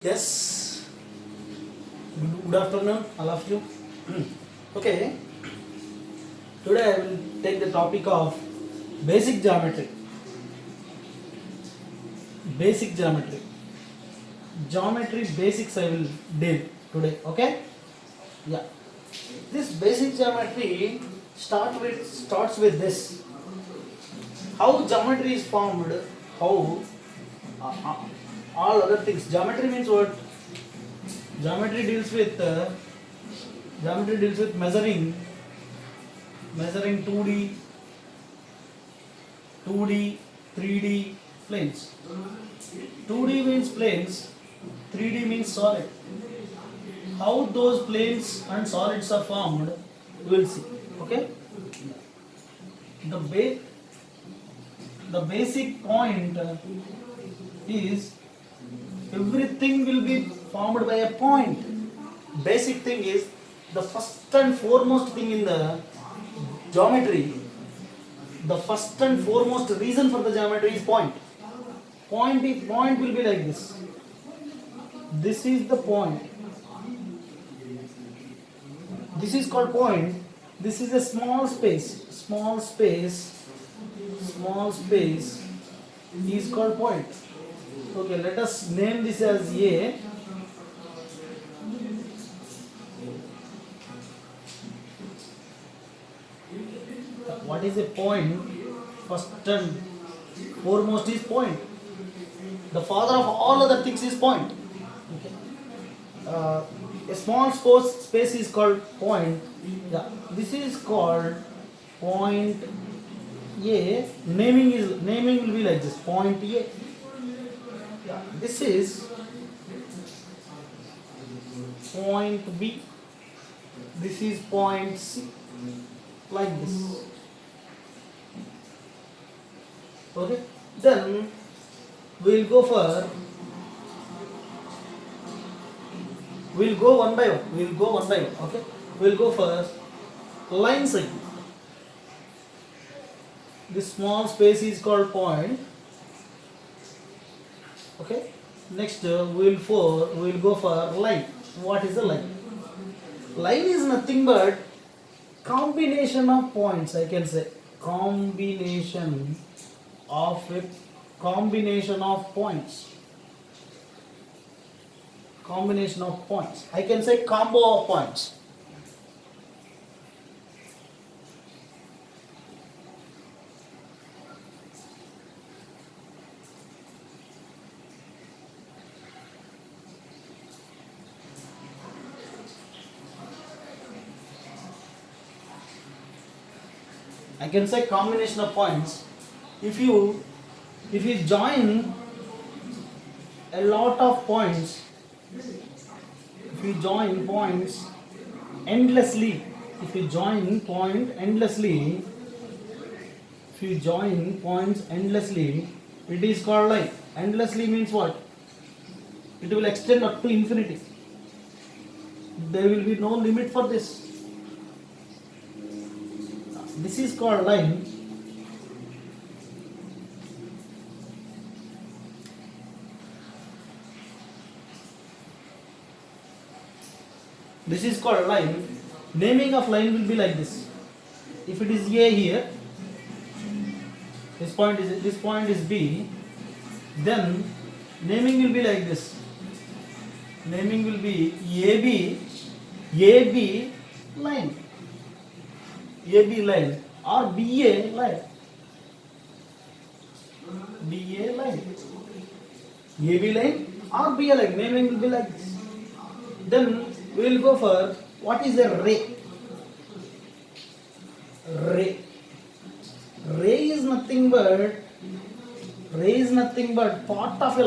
Yes, good afternoon, all of you. Okay, today I will take the topic of basic geometry. Basic geometry. Geometry basics I will deal today. Okay? Yeah. This basic geometry starts with this. How geometry is formed. How all other things. Geometry means what? Geometry deals with measuring 2D, 3D planes. 2D means planes, 3D means solid. How those planes and solids are formed, we will see. Okay? The ba- the basic point is everything will be formed by a point. Basic thing is the first and foremost thing in the geometry. The first and foremost reason for the geometry is point. Point will be like this. This is the point. This is called point. This is a small space. Small space is called point. Okay, let us name this as A. What is a point? First and foremost is point. The father of all other things is point. Okay. A small space is called point. Yeah, this is called point A. Naming will be like this. Point A. Yeah, this is point B. This is point C. Like this. Okay. Then we'll go one by one. Okay. We'll go for line segment. This small space is called point. Okay. Next we'll go for line. What is a line? Line is nothing but combination of points. I can say combination of points. Combination of points. I can say combo of points. I can say combination of points. If you join a lot of points, if you join points endlessly, it is called line. Endlessly means what? It will extend up to infinity. There will be no limit for this. This is called line. This is called line. Naming of line will be like this. If it is A here, this point is B, then naming will be like this. Naming will be AB line. AB line or BA line. BA line. AB line or BA line. Naming will be like this. Then we will go for what is a ray. Ray is nothing but part of a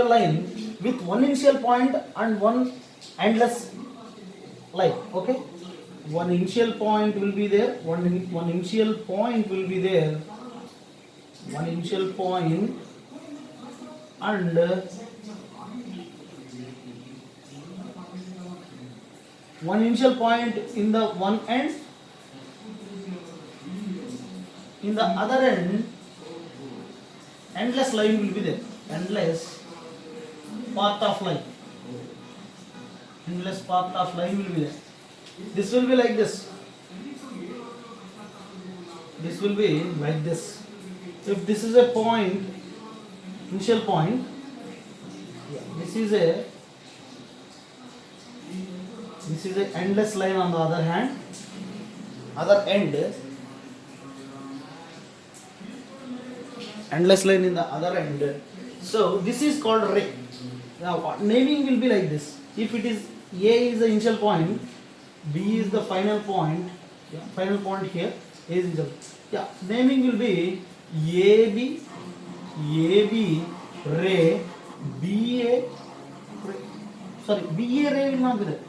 line with one initial point and one endless line. Okay, one initial point will be there. One initial point will be there. One initial point and one initial point in the one end, in the other end endless line will be there. Endless path of line. Endless path of line will be there. This will be like this. This will be like this. If this is a point, initial point, this is a endless line on the other hand, other end, endless line in the other end. So this is called ray. Now naming will be like this. If it is A is the initial point, B is the final point, final point here, A is initial. Naming will be AB ray, BA ray. Sorry, BA ray will not be there.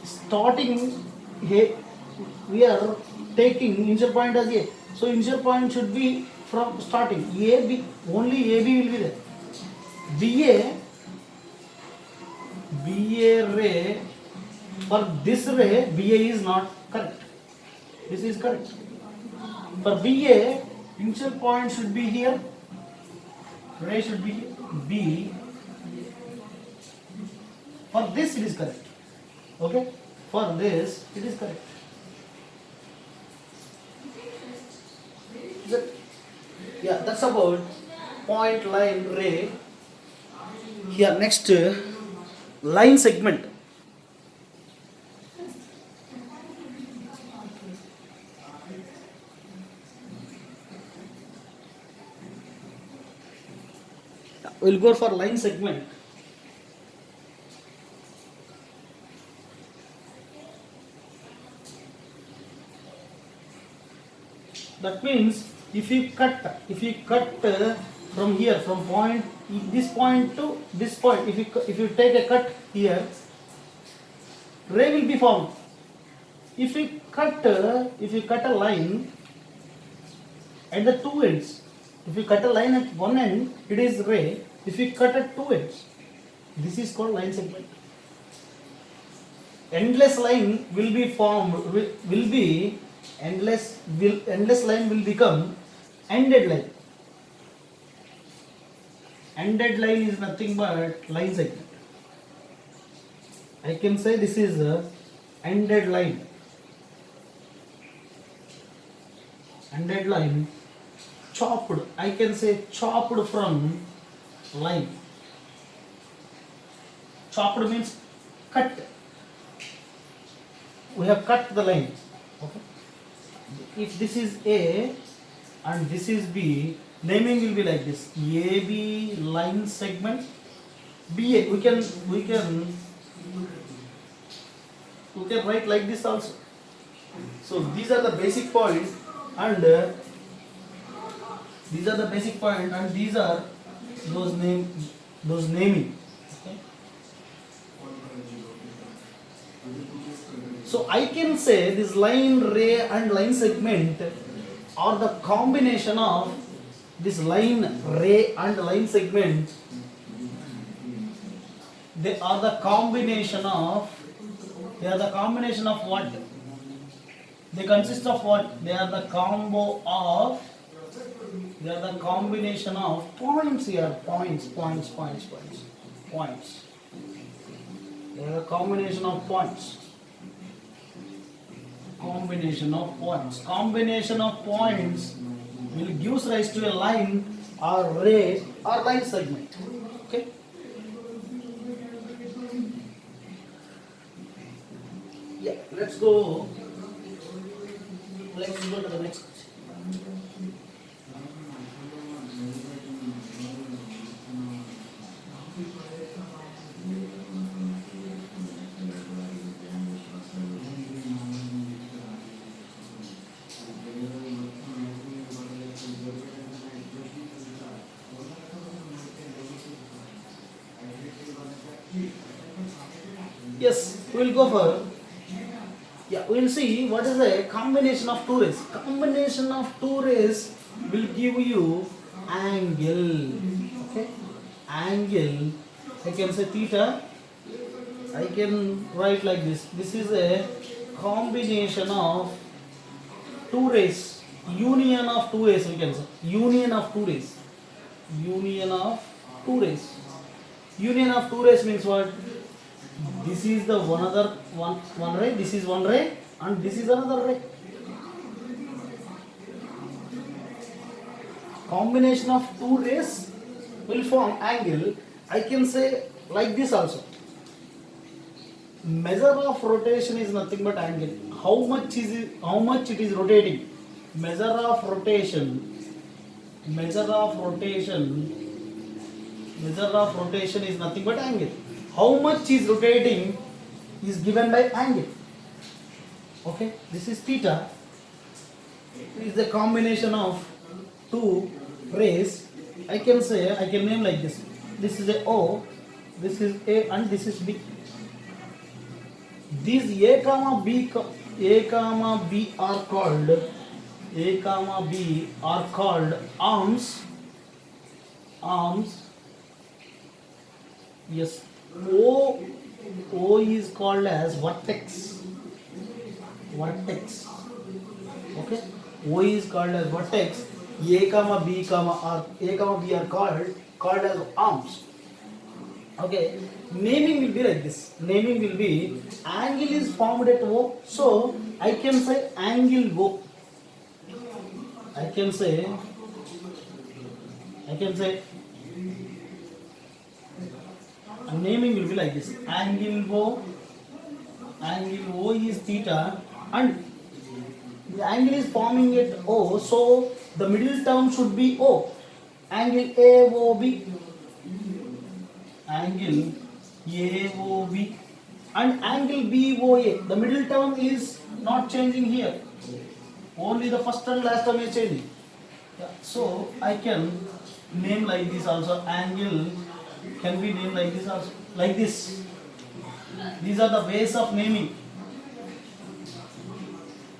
Starting here, we are taking initial point as A. So initial point should be from starting AB, only AB will be there. BA ray, for this ray, BA is not correct. This is correct. For BA, initial point should be here, ray should be here, B. For this it is correct. Okay? For this it is correct. That's about point, line, ray. Here next, line segment. We'll go for line segment. That means if you cut from here, from point, this point to this point, if you take a cut here, ray will be formed. If you cut a line at the two ends, if you cut a line at one end, it is ray. If you cut at two ends, this is called line segment. Endless line will be formed, endless line will become ended line. Ended line is nothing but line segment. I can say this is a ended line. Ended line, chopped. I can say chopped from line. Chopped means cut. We have cut the line. Okay. If this is A and this is B, naming will be like this: AB line segment, BA. We can write like this also. So these are the basic points, and these are those naming. Okay. So I can say this line, ray and line segment are the combination of this line, ray and line segment. They are the combination of what? They consist of what? They are the combination of points here. Points. They are a combination of points. Combination of points will give rise to a line or ray or line segment. Okay. Let's go to the next. Yes, we will go for. We will see what is a combination of two rays. Combination of two rays will give you angle. Okay, angle. I can say theta. I can write like this. This is a combination of two rays. Union of two rays. We can say union of two rays. Union of two rays. Union of two rays means what? This is the one ray, this is one ray, and this is another ray. Combination of two rays will form angle. I can say like this also. Measure of rotation is nothing but angle. How much is it, how much it is rotating? Measure of rotation. Measure of rotation is nothing but angle. How much is rotating is given by angle. Okay, this is theta. It is the combination of two rays. I can name like this. This is a O, this is A, and this is B. These A comma B are called arms. Yes, O is called as vertex. Okay, O is called as vertex. A comma B are called as arms. Okay, naming will be like this. Naming will be angle is formed at O, so I can say angle O. I can say naming will be like this. Angle O is theta, and the angle is forming at O, so the middle term should be O. Angle AOB. Angle AOB and angle BOA. The middle term is not changing here. Only the first and last term is changing. Yeah. So I can name like this also. Angle can be named like this also. Like this. These are the ways of naming.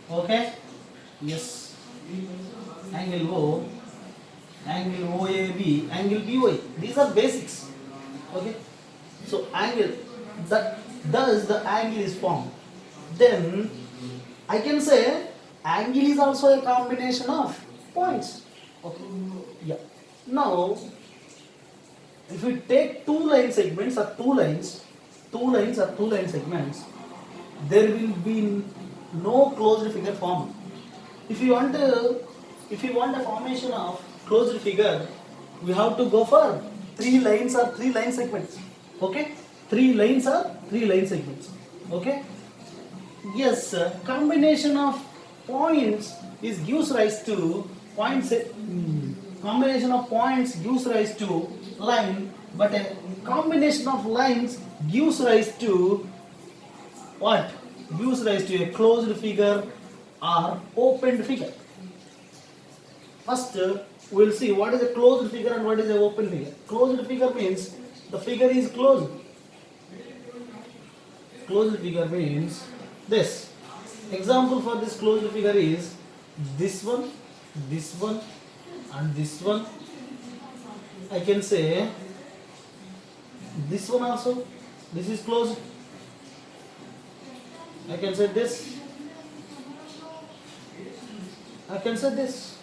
Okay? Yes. Angle O, angle OAB, angle BOA. These are basics. Okay, so angle, that thus the angle is formed. Then I can say angle is also a combination of points. Okay, yeah. Now, if we take two line segments, segments, there will be no closed figure formed. If you want a formation of closed figure, we have to go for three line segments. Okay, three line segments. Okay, yes, combination of points gives rise to combination of points gives rise to line, but a combination of lines gives rise to what? Gives rise to a closed figure or opened figure. First, we'll see what is a closed figure and what is an open figure. Closed figure means the figure is closed. Closed figure means this. Example for this closed figure is this one, and this one. I can say this one also. This is closed. I can say this. I can say this.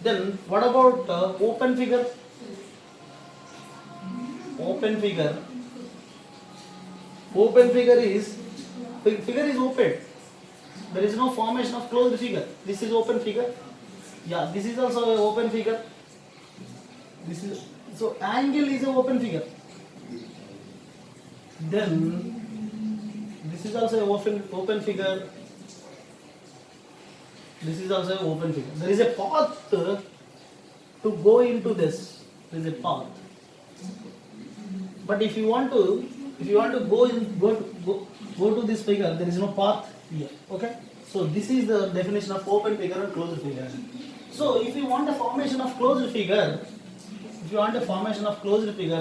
Then what about open figure? Open figure is figure is open. There is no formation of closed figure. This is open figure. Yeah, this is also an open figure. This is so angle is an open figure. Then this is also an open figure. This is also an open figure. There is a path to go into this. There is a path. But if you want to go to this figure, there is no path here. Okay. So this is the definition of open figure and closed figure. So if you want a formation of closed figure,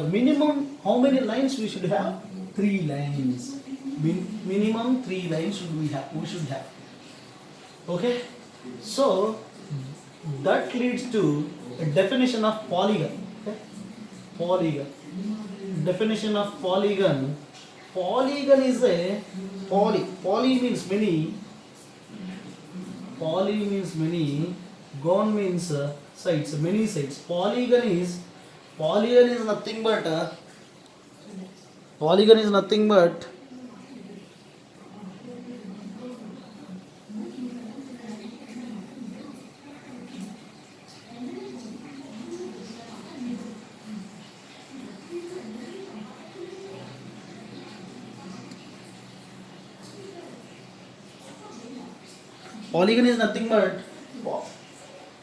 minimum how many lines we should have? 3 lines. Minimum 3 lines we should have. Okay. So that leads to a definition of polygon. Okay? Polygon. Definition of polygon. Polygon is a poly means many. Poly means many. Gon means sides, many sides. Polygon is nothing but Polygon is nothing but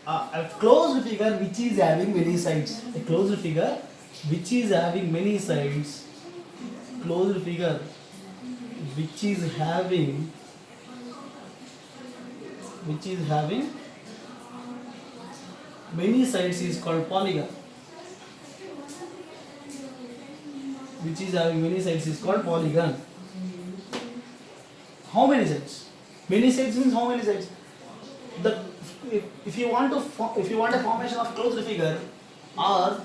a closed figure which is having many sides. A closed figure which is having many sides. Closed figure which is having many sides is called polygon. Which is having many sides is called polygon. How many sides? Many sides means how many sides? The if you want a formation of closed figure, or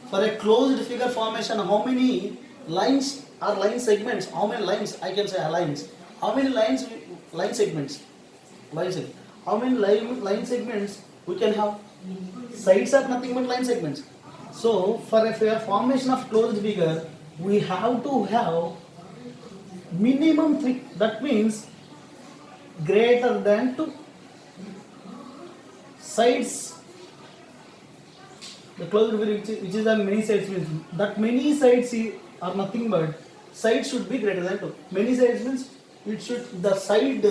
for a closed figure formation, how many lines or line segments? How many lines? I can say lines. How many lines? Line segments. Line segment. How many line segments we can have? Sides are nothing but line segments. So for a formation of closed figure, we have to have minimum 3. That means greater than 2 sides. The closed figure which is having many sides means that many sides are nothing but sides should be greater than 2. Many sides means it should the sides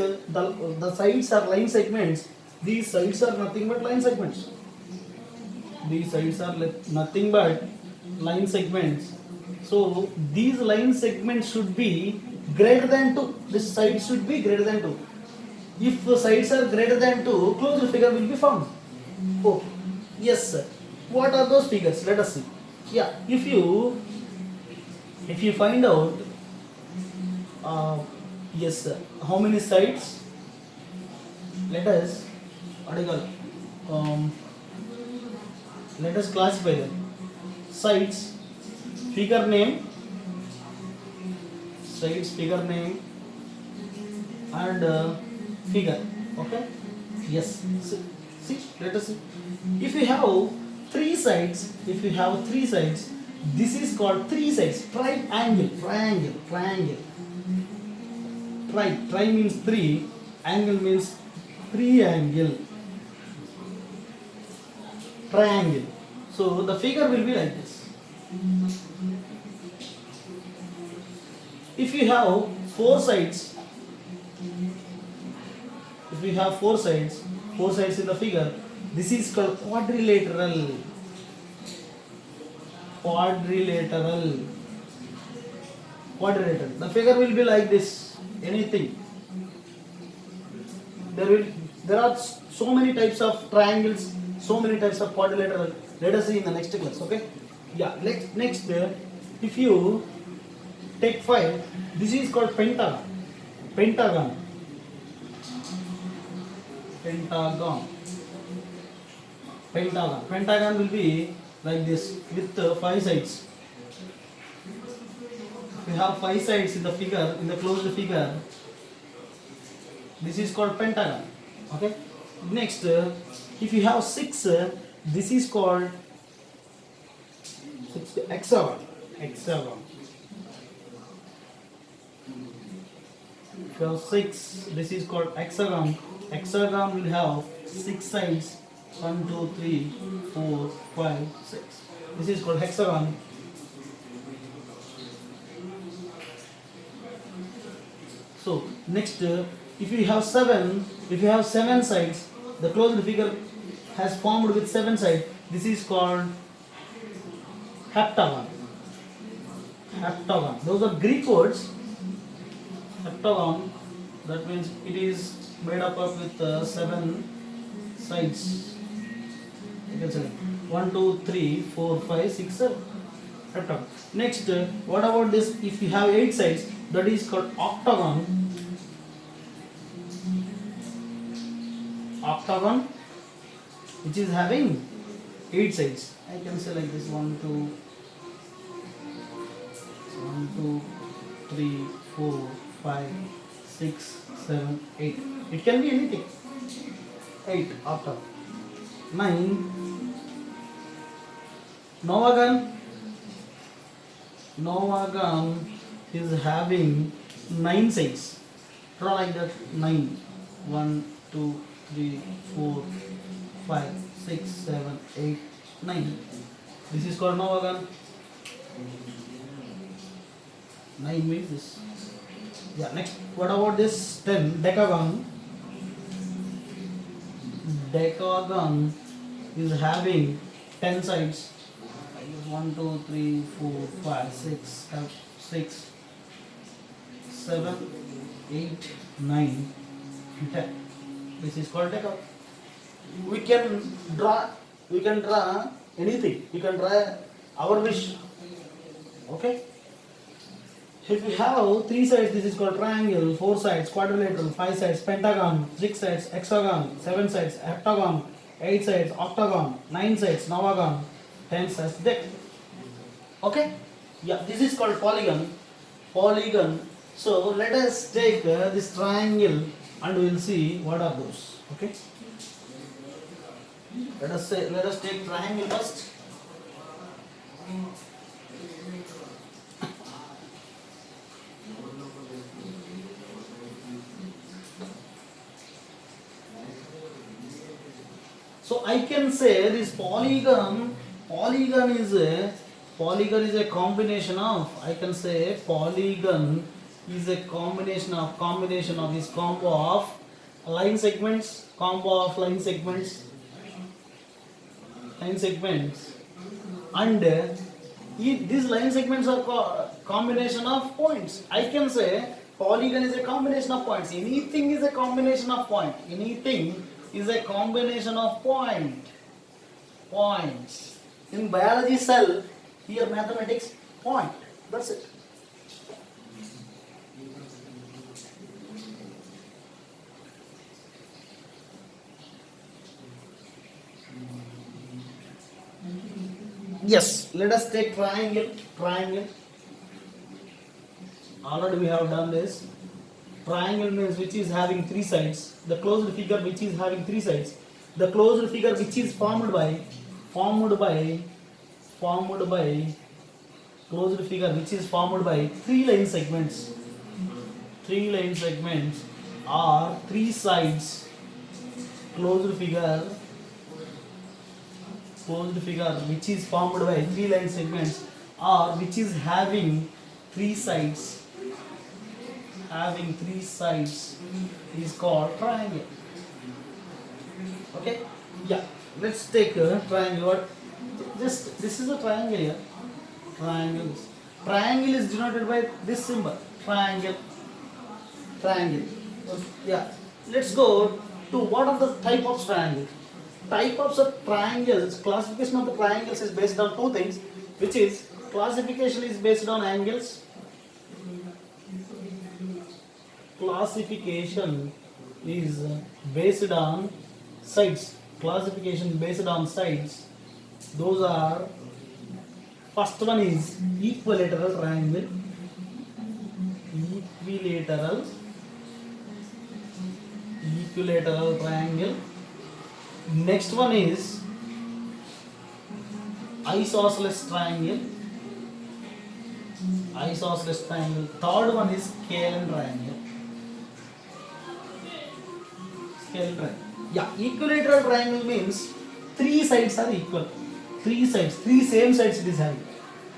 are line segments. These sides are nothing but line segments. These sides are nothing but line segments. So these line segments should be greater than 2. This side should be greater than 2. If the sides are greater than 2, closed figure will be found. Oh, yes sir. What are those figures? Let us see. Yeah, if you find out, yes sir, how many sides? Let us let us classify them. Sides, figure name, and figure. Okay. Yes. See, let us see. If you have three sides, this is called three sides. Triangle. Tri means three. Angle means triangle. Triangle. So the figure will be like this. If you have four sides, in the figure, this is called quadrilateral. The figure will be like this. Anything. There are so many types of triangles, so many types of quadrilateral. Let us see in the next class. Okay. Yeah. Next, if you take 5, this is called pentagon. Pentagon will be like this with 5 sides. We have 5 sides in the figure, in the closed figure. This is called pentagon. Okay. Next, if you have 6, this is called hexagon. If you have 6, this is called hexagon. Hexagon will have 6 sides. 1, 2, 3, 4, 5, 6. This is called hexagon. So next, if you have 7 sides, the closed figure has formed with 7 sides. This is called heptagon. Those are Greek words. Heptagon. That means it is made up of with 7 sides. You can say 1, 2, 3, 4, 5, 6, 7. Heptagon. Next, what about this? If you have 8 sides, that is called octagon. Octagon, which is having 8 sides. I can say like this: 1, 2, 3, 4, 5, 6, 7, 8. It can be anything. 8 octagon. 9 novagon. Novagon is having 9 sides. Draw like that. 9. 1, 2, 3, 4, 5, 6, 7, 8, 9. This is called Novagon. 9 means this. Yeah, next. What about this 10? Decagon. Decagon is having 10 sides. 1, 2, 3, 4, 5, 6, 6, 7, 8, 9, 10. This is called decagon. We can draw anything. We can draw our wish. Okay? If we have 3 sides, this is called triangle, 4 sides, quadrilateral, 5 sides, pentagon, 6 sides, hexagon, 7 sides, heptagon, 8 sides, octagon, 9 sides, novagon, 10 sides, deck. Okay? Yeah, this is called polygon. Polygon. So let us take this triangle and we will see what are those. Okay? Let us take triangle first. So I can say this polygon is a combination of, I can say polygon is a combination of this combo of line segments, and these line segments are combination of points. I can say polygon is a combination of points. Anything is a combination of point. Anything is a combination of points. In biology cell, here mathematics, point. That's it. Yes, let us take triangle. Already we have done this. Triangle means which is having 3 sides. The closed figure which is having 3 sides. The closed figure which is formed by closed figure which is formed by 3 line segments. 3 line segments are 3 sides. Closed figure which is formed by 3 line segments or which is having 3 sides. Is called triangle. Okay? Yeah. Let's take a triangle. Just this is a triangle here. Triangle is denoted by this symbol. Triangle. Yeah. Let's go to what are the type of triangle. Types of triangles. Classification of the triangles is based on 2 things, which is classification is based on angles. Classification is based on sides. Those are, first one is equilateral triangle. Equilateral triangle. Next one is isosceles triangle. Third one is scalene triangle. Yeah, equilateral triangle means 3 sides are equal. 3 same sides it is having.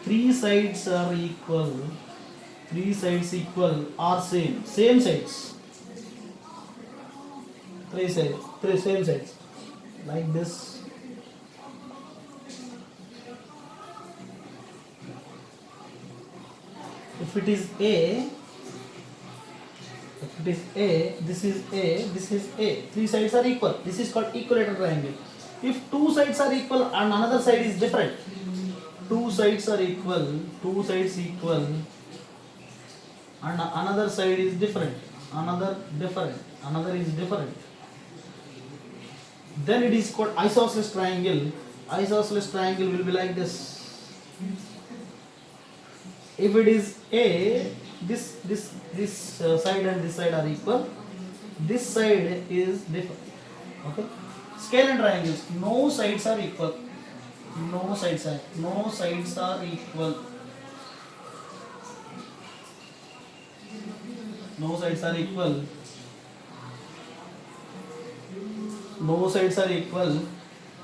3 sides are equal. 3 sides equal or same sides. 3 same sides. Like this. If it is A, this is A. 3 sides are equal. This is called equilateral triangle. If 2 sides are equal and another side is different, 2 sides are equal, and another side is different, another is different, then it is called isosceles triangle. Isosceles triangle will be like this. If it is A, this side and this side are equal, this side is different. Okay? Scalene triangles, no sides are equal. No sides are equal. No sides are equal.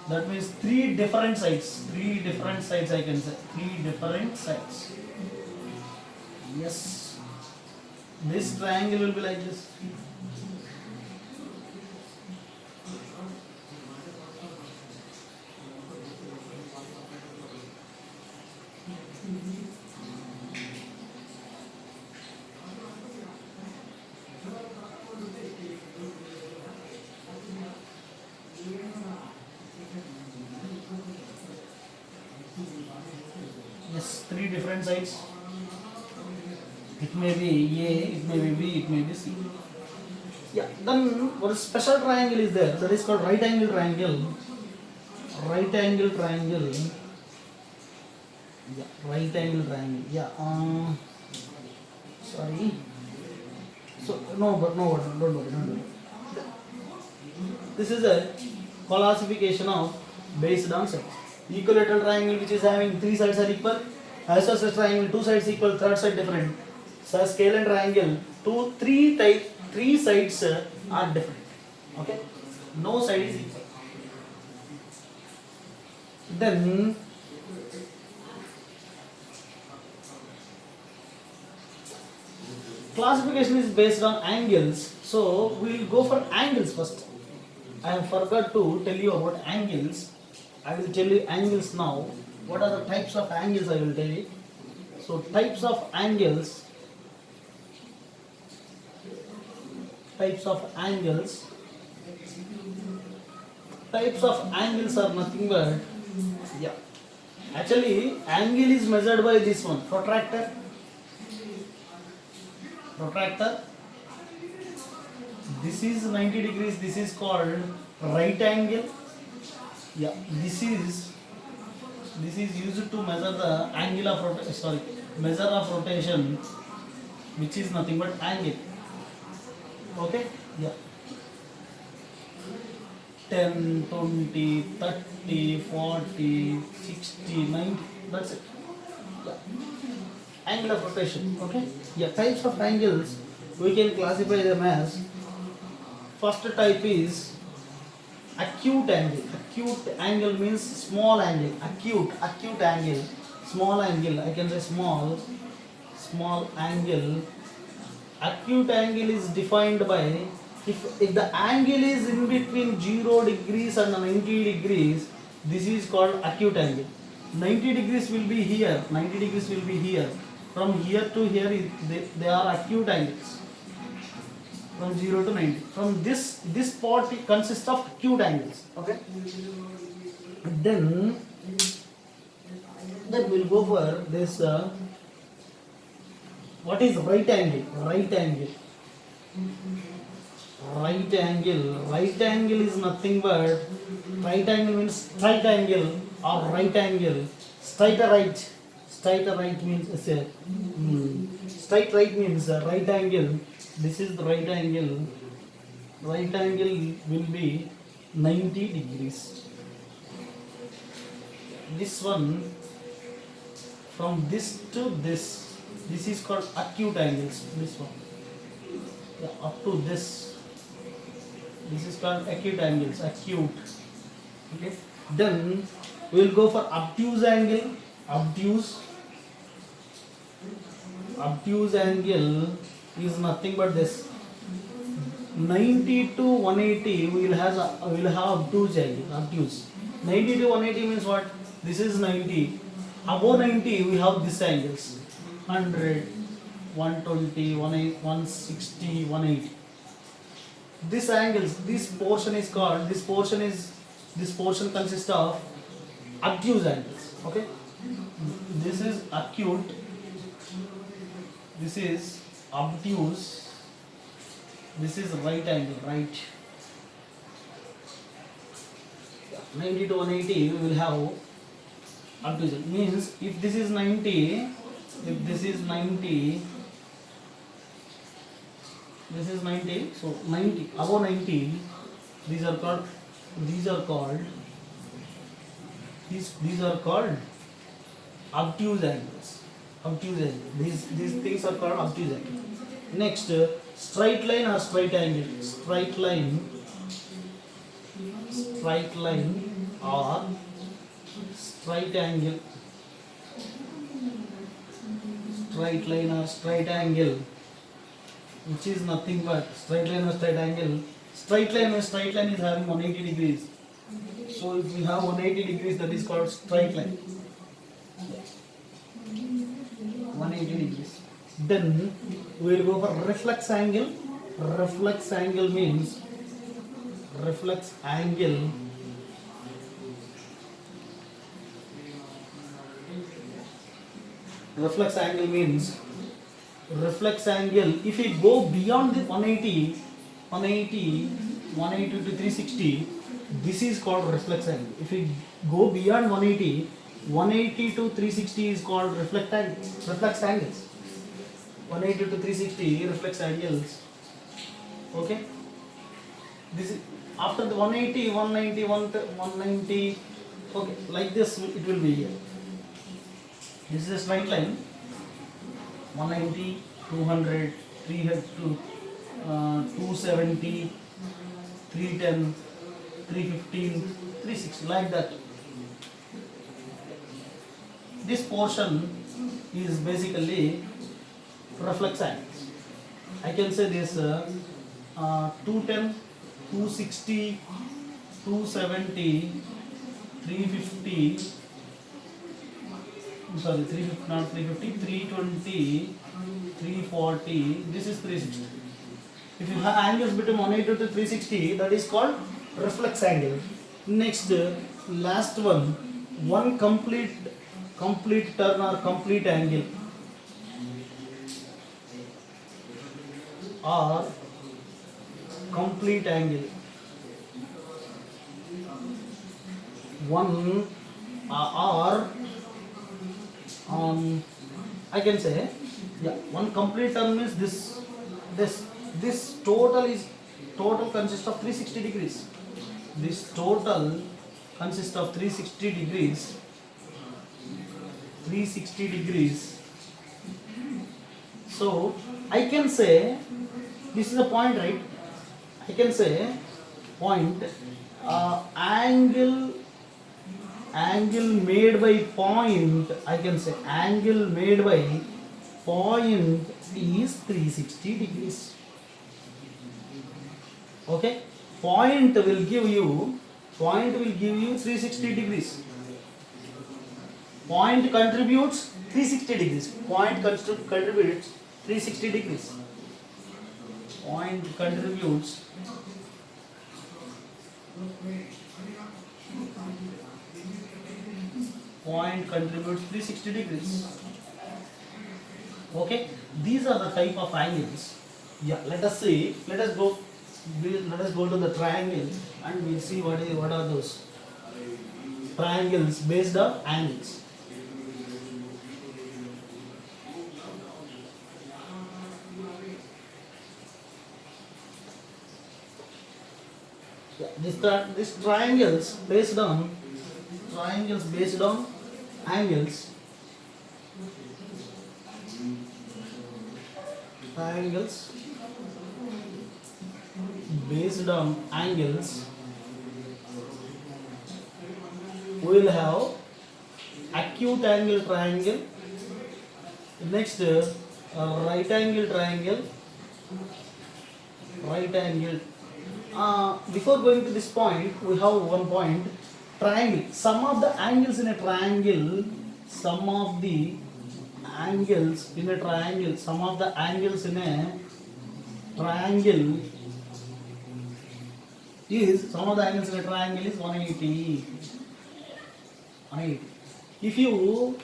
That means three different sides. Three different sides I can say. Three different sides. Yes. This triangle will be like this. Yes, three different sides. It may be A, it may be B, it may be C. Yeah, then one special triangle is there, that is called right angle triangle. Right angle triangle. Yeah, right angle triangle. Yeah, sorry. So, no, but no, don't worry. This is a classification of based on sides. Equilateral triangle which is having three sides are equal. Isosceles triangle, two sides equal, third side different. So scale triangle, three sides are different. Okay, no side is equal. Then classification is based on angles. So we will go for angles first. I have forgot to tell you about angles. I will tell you angles now. What are the types of angles I will tell you. So types of angles. Types of angles. Types of angles are nothing but, yeah. Actually, angle is measured by this one, protractor. Protractor. This is 90 degrees. This is called right angle. Yeah, this is used to measure the angle of measure of rotation, which is nothing but angle. Okay, yeah. 10, 20, 30, 40, 60, 90. That's it. Yeah. Angle of rotation. Okay. Yeah. Types of angles we can classify them as. First type is acute angle. Acute angle means small angle. Acute angle. Small angle. I can say small angle. Acute angle is defined by if the angle is in between 0 degrees and 90 degrees, this is called acute angle. 90 degrees will be here. 90 degrees will be here. From here to here, they are acute angles. From 0 to 90. From this part it consists of acute angles. Okay. Then we'll go for this. What is right angle? Right angle. Right angle. Right angle is nothing but, right angle means straight angle or right angle. Straight right means straight right means right angle. This is the right angle. Right angle will be 90 degrees. This one, from this to this is called acute angles. This one, yeah, up to this is called acute angles. Acute. Okay. Then we will go for obtuse angle. Obtuse angle is nothing but this. 90 to 180 we will have obtuse angle. Obtuse. 90 to 180 means what? This is 90. Above 90 we have this angles. 100, 120, 160, 180. This angles, this portion consists of obtuse angles. Okay. This is acute. This is obtuse. This is right angle, right. 90 to 180 we will have obtuse. Means if this is 90, so 90, above 90, these are called obtuse angles. These things are called obtuse angles. Next, straight line or straight angle? Straight line or straight angle? Straight line or straight angle, which is nothing but straight line or straight angle. Straight line is having 180 degrees. So if we have 180 degrees, that is called straight line. 180 degrees. Then we will go for reflex angle. Reflex angle means reflex angle means reflex angle. If we go beyond the 180 to 360, this is called reflex angle. If we go beyond 180 to 360 is called reflex angles. 180 to 360 reflex angles. Okay. This is after the 180, 190, 190. Okay, like this it will be here. This is a straight line. 190, 200, 300, 270, 310, 315, 360, like that. This portion is basically reflex angles. I can say this 210, 260, 270, 350. Sorry, 350, not 350, 320, 340. This is 360. If you have angles between 180 to 360, that is called reflex angle. Next, last one complete turn or complete angle, or complete angle. One or I can say, yeah, one complete turn means this total consists of 360 degrees. This total consists of 360 degrees. 360 degrees. So I can say this is a point, right? I can say point angle made by point. I can say angle made by point is 360 degrees. Okay, point will give you 360 degrees. Point contributes 360 degrees. Point contributes 360 degrees. Point contributes point contributes 360 degrees. Okay, these are the type of angles. Yeah, let us go to the triangle and we'll see what are those triangles based on angles. Yeah, this triangles based on angles. Triangles based on angles. We will have acute angle triangle. Next, right angle triangle. Right angle. Before going to this point, we have one point. Triangle. Some of the angles in a triangle. Some of the angles in a triangle is 180. If you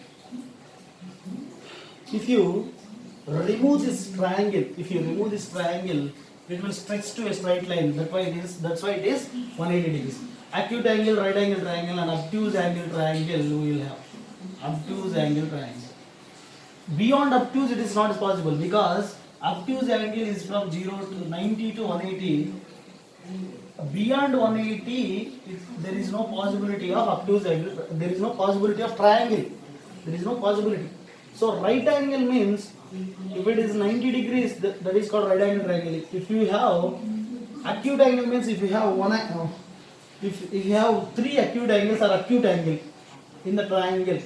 remove this triangle, it will stretch to a straight line. That's why it is 180 degrees. Acute angle, right angle triangle, and obtuse angle triangle we will have. Obtuse angle triangle. Beyond obtuse it is not possible, because obtuse angle is from 0 to 90 to 180. Beyond 180, there is no possibility of obtuse angle. There is no possibility of triangle. There is no possibility. So right angle means, if if it is 90 degrees, that is called right angle triangle. If you have acute angle means if you have if you have three acute angles or acute angle in the triangle.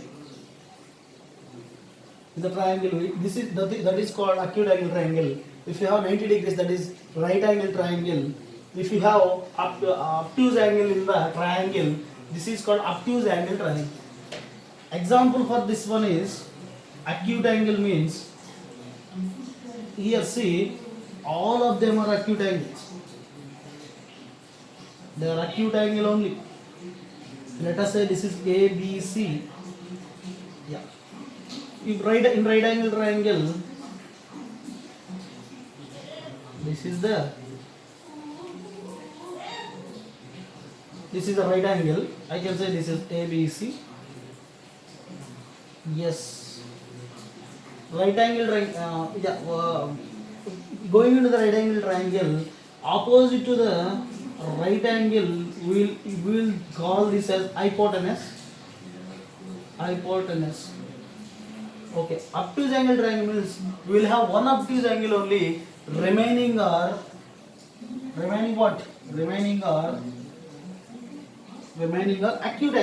In the triangle, this is that is called acute angle triangle. If you have 90 degrees, that is right angle triangle. If you have obtuse angle in the triangle, this is called obtuse angle triangle. Example for this one is acute angle means here see all of them are acute angles. They are acute angle only. Let us say this is A, B, C. Yeah. If in right angle triangle, this is the right angle. I can say this is A, B, C. Yes. Right angle triangle. Going into the right angle triangle, opposite to the right angle, we will call this as hypotenuse. Hypotenuse. Okay. Obtuse angle triangle means we will have one obtuse angle only. Remaining what? Remaining are acute angle.